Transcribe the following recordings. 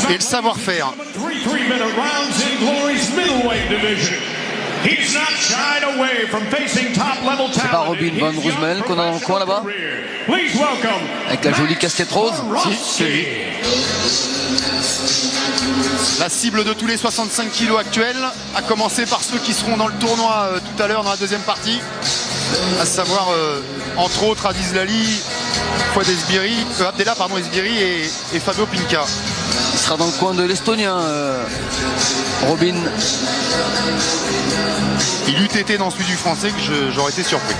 et le savoir-faire. C'est pas Robin Van Roosmalen qu'on a dans le coin là-bas? Avec la jolie casquette rose? Si, c'est lui. La cible de tous les 65 kilos actuels, à commencer par ceux qui seront dans le tournoi tout à l'heure dans la deuxième partie, à savoir entre autres Aziz Lali, Fouad Esbiri, Abdellah Esbiri et Fabio Pinca. Il sera dans le coin de l'Estonien, Robin. Il eût été dans celui du Français que j'aurais été surpris.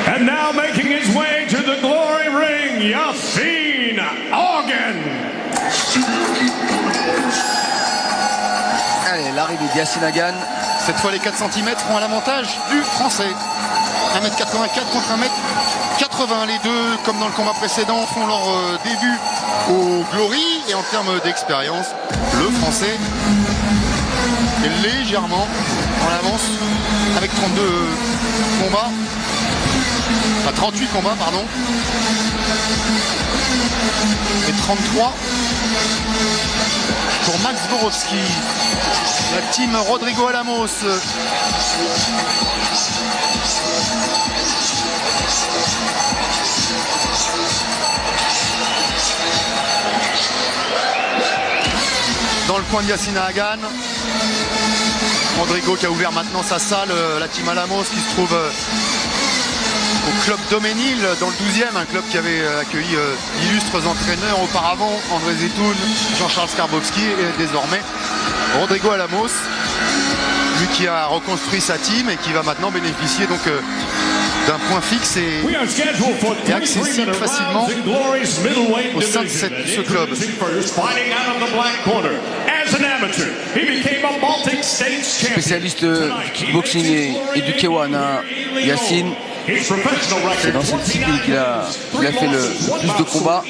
And now making his way to the glory ring, Yassine Organ. Allez, l'arrivée d'Yassine Aghan. Cette fois, les 4 cm seront à l'avantage du Français. 1m84 contre 1m80. Les deux, comme dans le combat précédent, font leur début au Glory. Et en termes d'expérience, le Français est légèrement en avance avec 32 combats. Enfin, 38 combats, pardon. Et 33 pour Max Borowski. La team Rodrigo Alamos. Dans le coin de Yassine Aghan. Rodrigo qui a ouvert maintenant sa salle, la team Alamos qui se trouve au club Doménil dans le 12e, un club qui avait accueilli d'illustres entraîneurs auparavant, André Zetoun, Jean-Charles Skarbowski et désormais Rodrigo Alamos, lui qui a reconstruit sa team et qui va maintenant bénéficier donc d'un point fixe et accessible facilement au sein de ce club. Spécialiste du kickboxing et du K1, Yassine. C'est dans cette discipline qu'il a fait le plus de combats.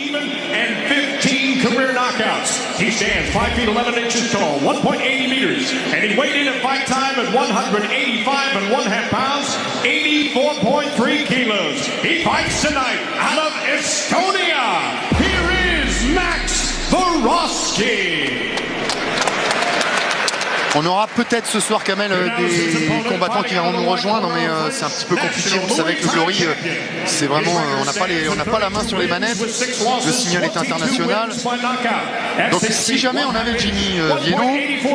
Career knockouts. He stands 5 feet 11 inches tall, 1.80 meters, and he weighed in at fight time at 185.5 pounds, 84.3 kilos. He fights tonight out of Estonia. Here is Max Borowski. On aura peut-être ce soir, Kamel, des combattants qui vont nous rejoindre, mais c'est un petit peu compliqué. Vous savez que le Glory, c'est vraiment, on n'a pas la main sur les manettes. Le signal est international. Donc si jamais on avait Jimmy Vienno,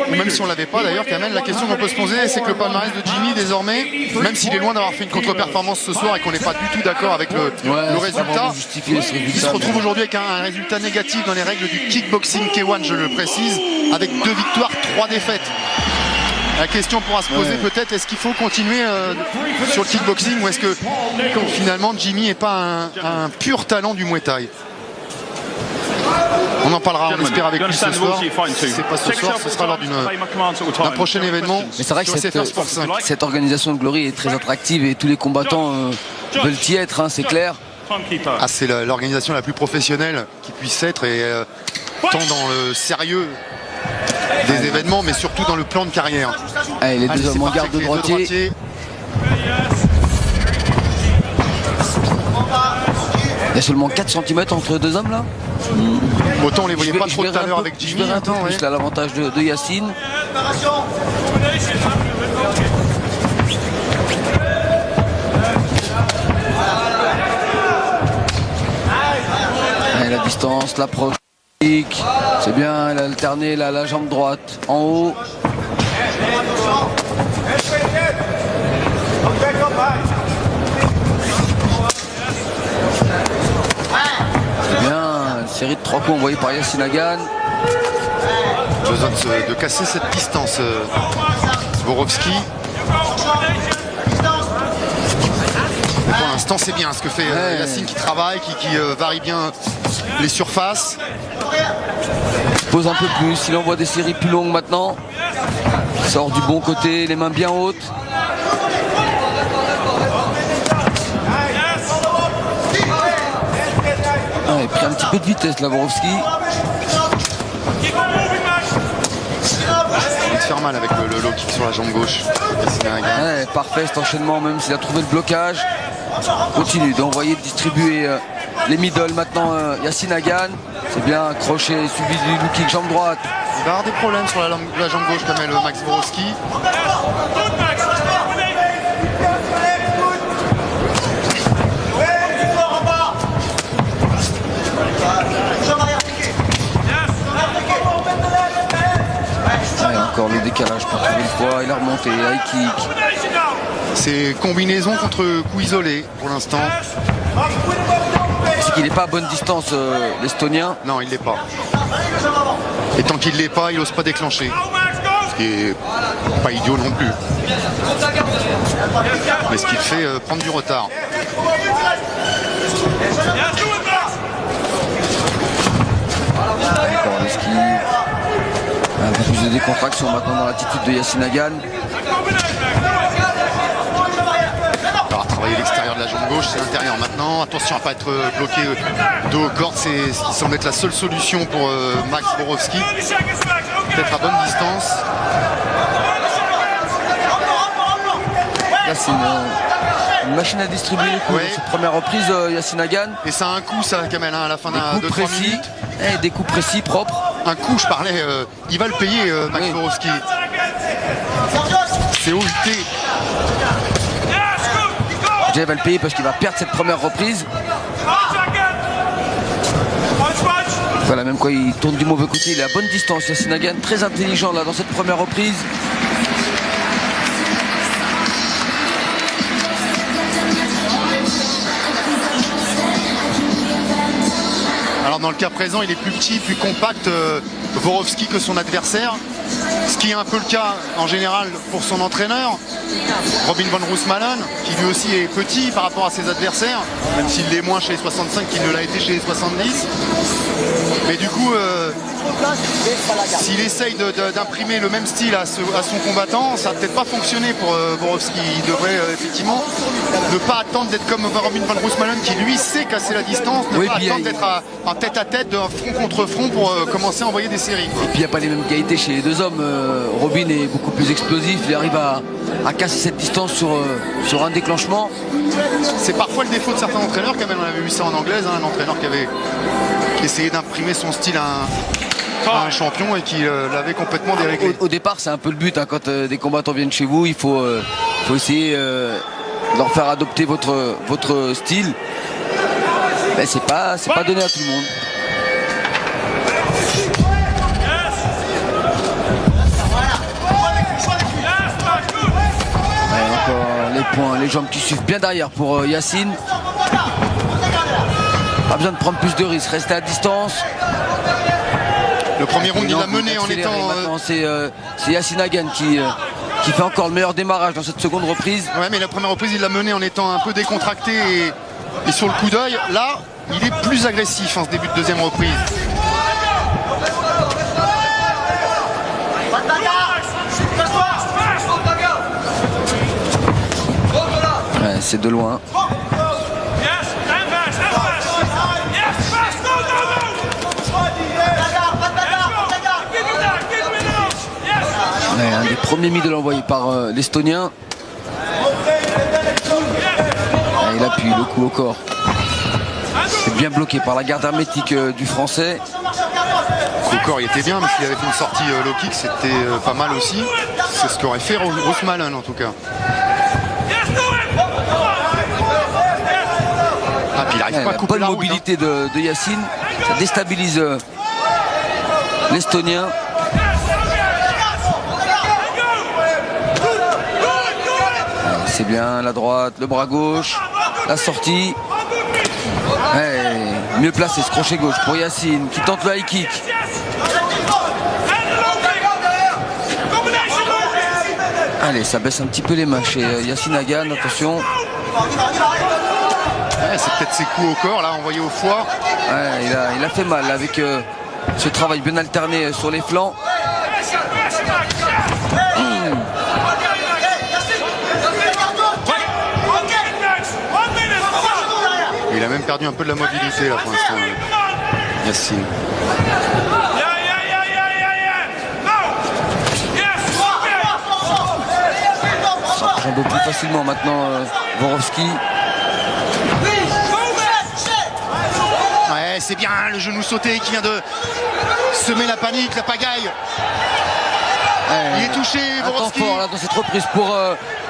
ou même si on l'avait pas d'ailleurs, Kamel, la question qu'on peut se poser, c'est que le palmarès de Jimmy désormais, même s'il est loin d'avoir fait une contre-performance ce soir et qu'on n'est pas du tout d'accord avec le résultat, il se retrouve aujourd'hui avec un résultat négatif dans les règles du kickboxing K1, je le précise, avec 2 victoires, 3 défaites. La question pourra se poser peut-être, est-ce qu'il faut continuer sur le kickboxing ou est-ce que finalement Jimmy n'est pas un pur talent du Muay Thai? On en parlera, on espère, avec lui ce soir. Si c'est pas ce soir, ce sera lors d'un prochain événement. Mais c'est vrai que cette organisation de Glory est très attractive et tous les combattants veulent y être, hein, c'est clair. Ah, c'est l'organisation la plus professionnelle qui puisse être, et tant dans le sérieux des événements, mais surtout dans le plan de carrière. Allez, les deux hommes en garde de droitier. Il y a seulement 4 cm entre deux hommes là. Autant on les voyait pas trop tout à l'heure avec Jimmy. Plus l'avantage de Yassine. Allez, la distance, l'approche. C'est bien, elle a alterné la jambe droite en haut. C'est bien, série de 3 coups envoyés par Yassine Aghan. Besoin de casser cette distance, Borowski. Mais pour l'instant, c'est bien ce que fait Yassine, qui travaille, qui varie bien les surfaces. Il pose un peu plus, il envoie des séries plus longues maintenant. Il sort du bon côté, les mains bien hautes. Ah, il a pris un petit peu de vitesse là, Borowski. mal avec le low kick sur la jambe gauche. Yassine Aghan. Ouais, parfait cet enchaînement, même s'il a trouvé le blocage. Continue d'envoyer, de distribuer les middle. Maintenant, Yassine Aghan. C'est bien, crochet suivi du low kick, jambe droite. Il va avoir des problèmes sur la jambe gauche quand même, Max Borowski. Ouais, encore le décalage pour trouver le poids et la remontée, high kick. C'est combinaison contre coup isolé pour l'instant. C'est qu'il n'est pas à bonne distance, l'Estonien. Non, il l'est pas. Et tant qu'il l'est pas, il n'ose pas déclencher. Ce qui est pas idiot non plus. Mais ce qui le fait prendre du retard. Encore l'esquive. Un peu plus de décontraction maintenant dans l'attitude de Yassine Aghan. Il va travailler l'extérieur de la jambe gauche, c'est l'intérieur maintenant. Attention à ne pas être bloqué dos aux cordes, c'est ce qui semble être la seule solution pour Max Borowski. Peut-être à bonne distance. Là, c'est une machine à distribuer les coups. Ouais. Cette première reprise, Yassine Aghan. Et ça a un coup, ça, Kamel, hein, à la fin Des de coups 3 précis. minutes. Des coups précis, propres. Un coup, je parlais, il va le payer, Max Oui. Borowski. C'est OUT. Jay va le payer parce qu'il va perdre cette première reprise. Voilà, même quoi, il tourne du mauvais côté. Il est à bonne distance. Yassine Aghan, très intelligent là dans cette première reprise. Alors dans le cas présent, il est plus petit, plus compact, Borowski, que son adversaire. Ce qui est un peu le cas en général pour son entraîneur, Robin van Roosmalen, qui lui aussi est petit par rapport à ses adversaires, même s'il l'est moins chez les 65 qu'il ne l'a été chez les 70. Mais du coup, s'il essaye d'imprimer le même style à son combattant, ça va peut-être pas fonctionner pour Borowski. Il devrait effectivement ne pas attendre d'être comme Robin van Roosmalen, qui lui sait casser la distance, ne Oui, pas puis attendre d'être en tête-à-tête, d'un front contre front pour commencer à envoyer des séries. Et puis il n'y a pas les mêmes qualités chez les deux hommes. Robin est beaucoup plus explosif. Il arrive à casser cette distance sur un déclenchement. C'est parfois le défaut de certains entraîneurs, quand même. On avait vu ça en anglaise, hein, un entraîneur qui essayait d'imprimer son style à un champion et qui l'avait complètement déréglé. Au départ, c'est un peu le but. Hein, quand des combattants viennent chez vous, il faut essayer de leur faire adopter votre style. Mais c'est pas donné à tout le monde. Encore les points, les jambes qui suivent bien derrière pour Yassine. Pas besoin de prendre plus de risques, rester à distance. Le premier round, il Non, l'a mené en accélérer. étant... Maintenant, c'est Yassine Aghan qui fait encore le meilleur démarrage dans cette seconde reprise. Ouais, mais la première reprise, il l'a mené en étant un peu décontracté et sur le coup d'œil. Là, il est plus agressif en ce début de deuxième reprise. Ouais, c'est de loin. Ouais, un des premiers middle envoyés par l'Estonien. Ouais, il appuie le coup au corps. C'est bien bloqué par la garde hermétique du Français. Au corps, il était bien, mais s'il avait fait une sortie low kick, c'était pas mal aussi. C'est ce qu'aurait fait Roosmalen en tout cas. Ah, puis il n'arrive pas à La couper bonne la route, mobilité de Yassine. Ça déstabilise l'Estonien. C'est bien la droite, le bras gauche, la sortie. Ouais, mieux placé ce crochet gauche pour Yassine qui tente le high kick. Allez, ça baisse un petit peu les mains chez Yassine Aghan, attention. Ouais, c'est peut-être ses coups au corps, là, envoyés au foie. Ouais, il a fait mal avec ce travail bien alterné sur les flancs. Il a même perdu un peu de la mobilité là pour l'instant, Yassine. facilement maintenant Borowski. Ouais, c'est bien le genou sauté qui vient de semer la panique, la pagaille. Il est touché, Un temps Borowski. fort là, dans cette reprise pour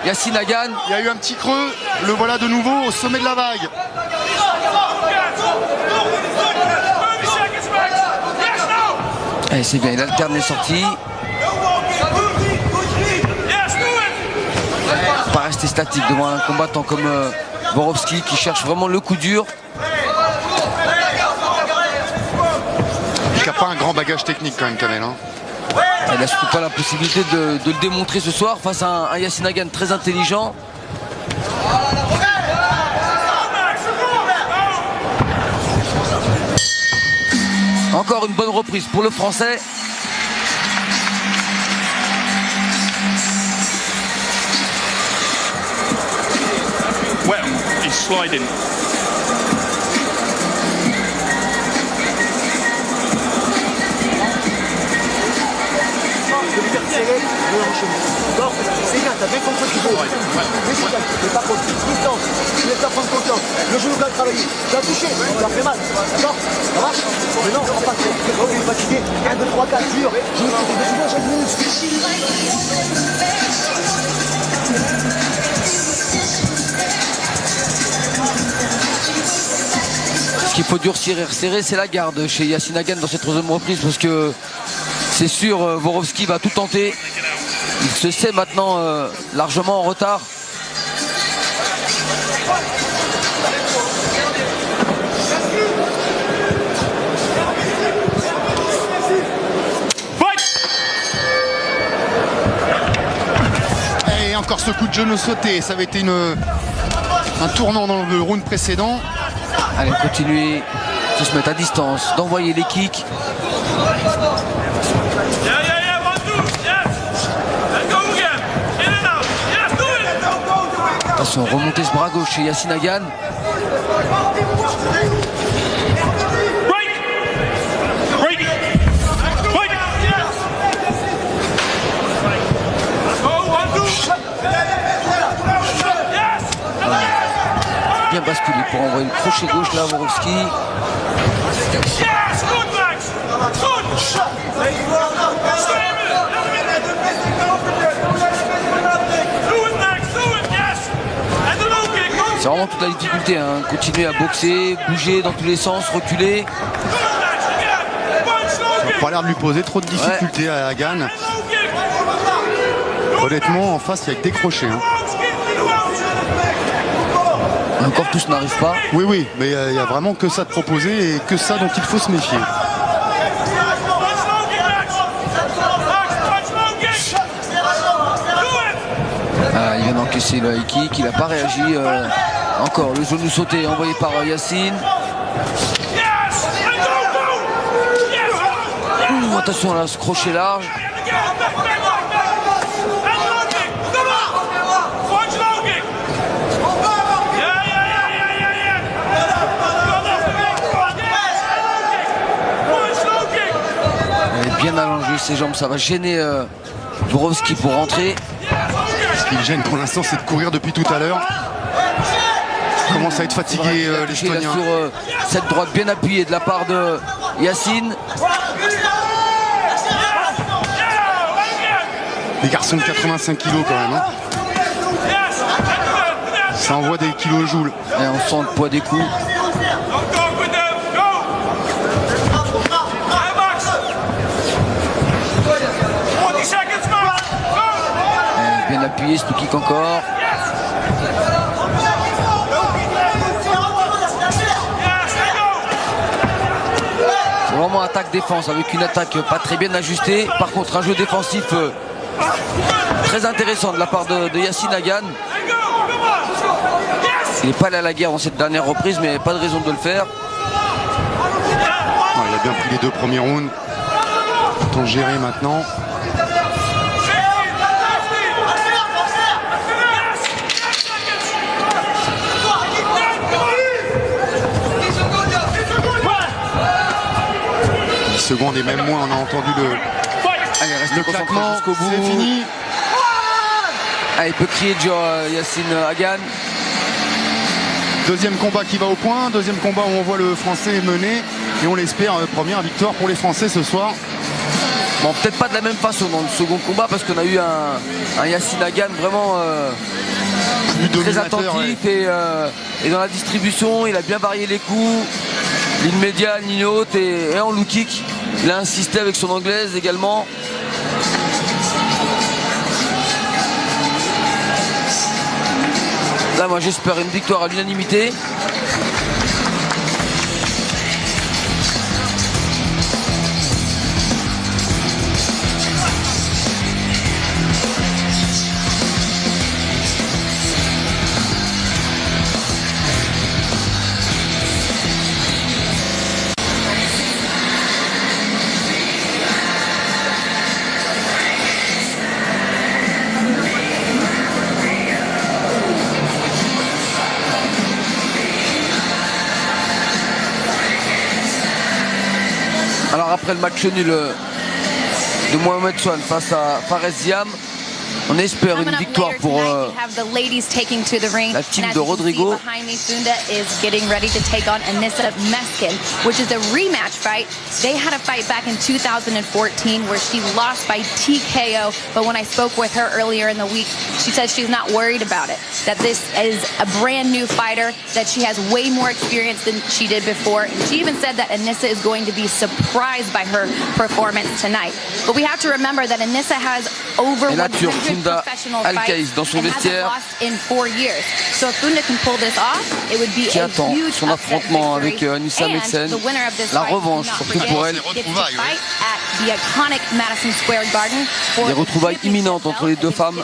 Yacine Hagan. Il y a eu un petit creux, le voilà de nouveau au sommet de la vague. Allez, c'est bien, il alterne les sorties. Pas rester statique devant un combattant comme Borowski qui cherche vraiment le coup dur. Il n'a pas un grand bagage technique quand même, Kamel. Hein. Il n'a surtout pas la possibilité de le démontrer ce soir face à un Yacine Hagan très intelligent. Encore une bonne reprise pour le Français. Well, he's sliding. C'est bien, t'as bien compris ce qu'il faut. Mais par contre, distance, tu laisses prendre confiance. Le genou doit travailler. Tu as touché, ça fait mal. D'accord? Ça marche? Mais non, en face, il est fatigué. 1, 2, 3, 4, dur. Je me suis dit, Ce qu'il faut durcir et resserrer, c'est la garde chez Yacine Hagan dans cette troisième reprise parce que c'est sûr, Borowski va tout tenter. Il se sait maintenant largement en retard. Et encore ce coup de genou sauté, ça avait été un tournant dans le round précédent. Allez, continuez de se mettre à distance, d'envoyer les kicks. Attention, remonter ce bras gauche chez Yacine Hagan. Bien basculé pour envoyer le crochet gauche là, Borowski. C'est vraiment toute la difficulté, hein. Continuer à boxer, bouger dans tous les sens, reculer. Ça n'a pas l'air de lui poser trop de difficultés à Hagan. Honnêtement, en face, il n'y a que des crochets. Hein. Encore tous n'arrivent pas. Oui, oui, mais il n'y a vraiment que ça de proposer et que ça dont il faut se méfier. Ah, il vient d'encaisser le high kick, il n'a pas réagi. Encore le genou sauté envoyé par Yacine. Attention là, ce crochet large. Bien allongé ses jambes, ça va gêner Borowski pour rentrer. Ce qui le gêne pour l'instant, c'est de courir depuis tout à l'heure. Il commence à être fatigué l'Estonien. Sur cette droite bien appuyée de la part de Yacine. Les garçons de 85 kilos quand même. Hein. Ça envoie des kilojoules. Et on sent le poids des coups. Bien appuyé, ce kick encore. C'est vraiment attaque-défense avec une attaque pas très bien ajustée. Par contre, un jeu défensif très intéressant de la part de Yacine Hagan. Il n'est pas allé à la guerre dans cette dernière reprise, mais pas de raison de le faire. Non, il a bien pris les 2 premiers rounds. Autant gérer maintenant. Secondes et même moins, on a entendu Allez, restez le concentrés claquement, jusqu'au bout. c'est fini. Ah, il peut crier genre Yacine Hagan. Deuxième combat qui va au point, deuxième combat où on voit le Français mener et on l'espère, première victoire pour les Français ce soir. Bon, peut-être pas de la même façon dans le second combat parce qu'on a eu un Yacine Hagan vraiment Plus très dominateur, attentif et dans la distribution, il a bien varié les coups, ligne médiane, ligne haute et en low kick. Il a insisté avec son anglaise également. Là, moi, j'espère une victoire à l'unanimité. Alors après le match nul de Mohamed Swan face à Fares Ziam, on espère une victoire pour la team de Rodrigo. Funda is getting ready to take on Anissa Meskin, which is a rematch fight. They had a fight back in 2014 where she lost by TKO, but when I spoke with her earlier in the week, she said she's not worried about it, that this is a brand new fighter, that she has way more experience than she did before. And she even said that Anissa is going to be surprised by her performance tonight. But we have to remember that Anissa has over 100 professional fights dans son and hasn't vestiaire. lost in 4 years. So if Funda can pull this off, it would be Qui a attend huge son affrontement avec Anissa Meskin. La revanche surtout pour elle. Des retrouvailles imminentes entre les deux femmes.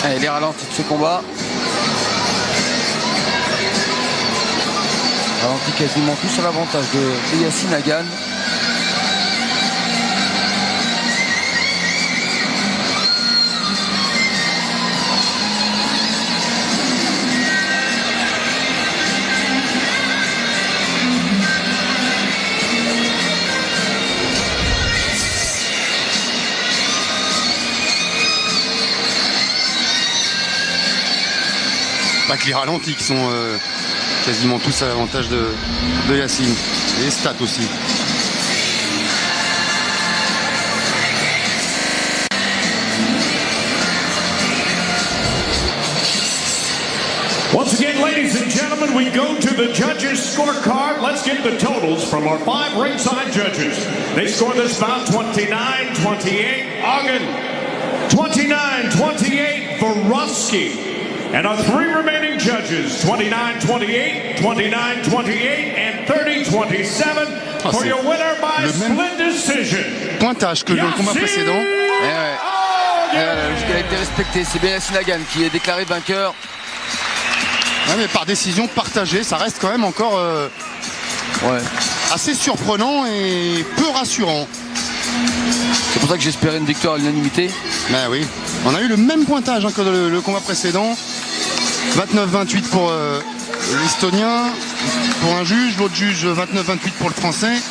Allez, les ralentis de ce combat. Ralenti quasiment tout sur l'avantage de Yacine Hagan. Pas que les ralentis qui sont quasiment tous à l'avantage de Yacine. Et les stats aussi. Once again, ladies and gentlemen, we go to the judges' scorecard. Let's get the totals from our 5 ringside judges. They score this bout 29-28, Hagan, 29-28, Vorosky. And our 3 remaining judges, 29-28, 29-28, and 30-27 for your winner by split decision. Pointage que le combat précédent. Il a été respecté, c'est bien Yacine Hagan qui est déclaré vainqueur. Ouais, mais par décision partagée, ça reste quand même encore assez surprenant et peu rassurant. C'est pour ça que j'espérais une victoire à l'unanimité. Ben oui, on a eu le même pointage que le combat précédent. 29-28 pour l'Estonien, pour un juge, l'autre juge 29-28 pour le Français.